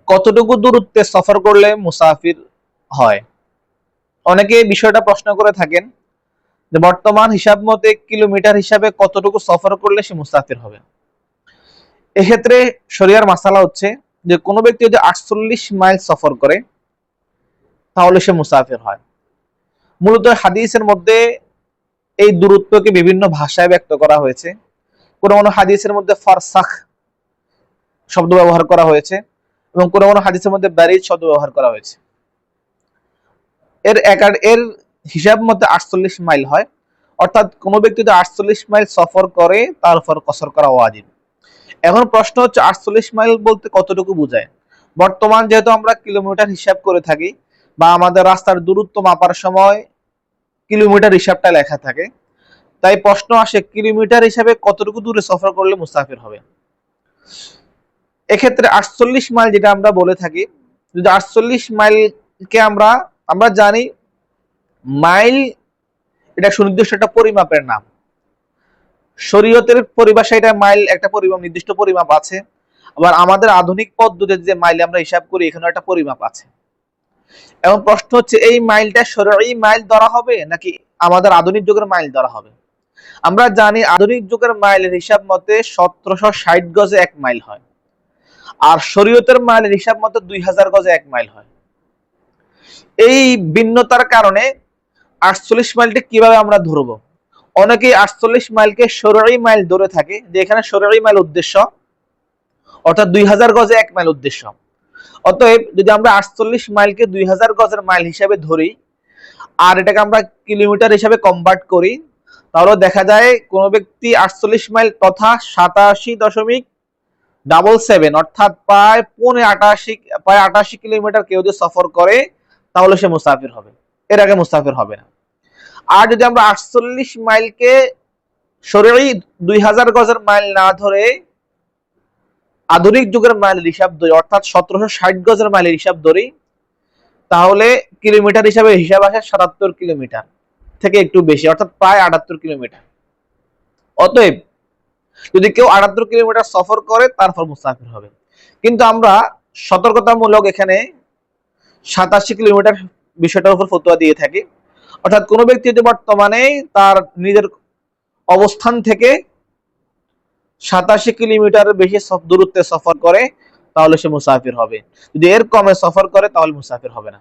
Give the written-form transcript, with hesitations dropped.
কতটুকু দূরত্বে সফর করলে মুসাফির হয়? অনেকে এই বিষয়টা প্রশ্ন করে থাকেন যে বর্তমান হিসাব মতে কিলোমিটার হিসাবে কতটুকু সফর করলে সে মুসাফির হবে। এক্ষেত্রে শরিয়ার মাসালা হচ্ছে যে কোনো ব্যক্তি যদি 48 মাইল সফর করে তাহলে সে মুসাফির হয়। মূলত হাদিসের মধ্যে এই দূরত্বকে বিভিন্ন ভাষায় ব্যক্ত করা হয়েছে। কোনো কোনো হাদিসের মধ্যে ফারসাখ শব্দ ব্যবহার করা হয়েছে এবং কোনো কোনো হাদিসের মধ্যে বারিদ শব্দ ব্যবহার করা হয়েছে। এর হিসাব মতে 48 মাইল হয়। অর্থাৎ কোনো ব্যক্তি যদি 48 মাইল সফর করে তার উপর কসর করা ওয়াজিব। এখন প্রশ্ন হচ্ছে 48 মাইল বলতে কতটুকু বোঝায়? বর্তমান যেহেতু আমরা কিলোমিটার হিসাব করে থাকি বা আমাদের রাস্তার দূরত্ব মাপার সময় কিলোমিটার হিসাবটা লেখা থাকে, তাই প্রশ্ন আসে কিলোমিটার হিসাবে কতটুকু দূরে সফর করলে মুসাফির হবে। এক্ষেত্রে 48 মাইল যেটা আমরা বলে থাকি, যদি 48 মাইলকে আমরা জানি মাইল এটা সুনির্দিষ্ট একটা পরিমাপের নাম। শরীয়তের পরিভাষায় এটা মাইল একটা পরিমাপ, নির্দিষ্ট পরিমাপ আছে। আবার আমাদের আধুনিক পদ্ধতিতে যে মাইল আমরা হিসাব করি এখানে একটা পরিমাপ আছে। এখন প্রশ্ন হচ্ছে এই মাইলটা শরঈ মাইল ধরা হবে নাকি আমাদের আধুনিক যুগের মাইল ধরা হবে? আমরা জানি আধুনিক যুগের মাইলের হিসাব মতে 1760 গজে 1 মাইল হয়, আর শরীয়তের মাইলের হিসাব মতে 2000 গজে 1 মাইল হয়। এই ভিন্নতার কারণে 48 মাইলটা কিভাবে আমরা ধরবো? অনেকেই 48 মাইলকে শরঈ মাইল ধরে থাকে, যে এখানে শরঈ মাইল উদ্দেশ্য, অর্থাৎ 2000 গজে 1 মাইল উদ্দেশ্য। অতএব যদি আমরা 48 মাইলকে 2000 গজের মাইল হিসাবে ধরি আর এটাকে আমরা কিলোমিটার হিসাবে কনভার্ট করি, তাহলে দেখা যায় কোনো ব্যক্তি 48 মাইল তথা 87.77 অর্থাৎ প্রায় 88 কিলোমিটার কেউ যদি সফর করে তাহলে সে মুসাফির হবে, এর আগে মুসাফির হবে না। আর যদি আমরা 48 মাইলকে শরঈ 2000 গজের মাইল না ধরে আধুনিক যুগের মাইলের হিসাব ধরি, অর্থাৎ 1760 গজের মাইলের হিসাব ধরি, তাহলে কিলোমিটার হিসাবে হিসাব আসে 77 কিলোমিটার থেকে একটু বেশি, অর্থাৎ প্রায় 78 কিলোমিটার। অতএব যদি কেউ 78 কিলোমিটার সফর করে তারপর মুসাফির হবে। কিন্তু আমরা সতর্কতামূলক এখানে 87 কিলোমিটার বিষয়টার উপর ফতোয়া দিয়ে থাকি। অর্থাৎ কোনো ব্যক্তি যদি বর্তমানে তার নিজের অবস্থান থেকে 87 কিলোমিটার বেশি দূরত্বে সফর করে তাহলে সে মুসাফির হবে। যদি এর কমে সফর করে তাহলে মুসাফির হবে না।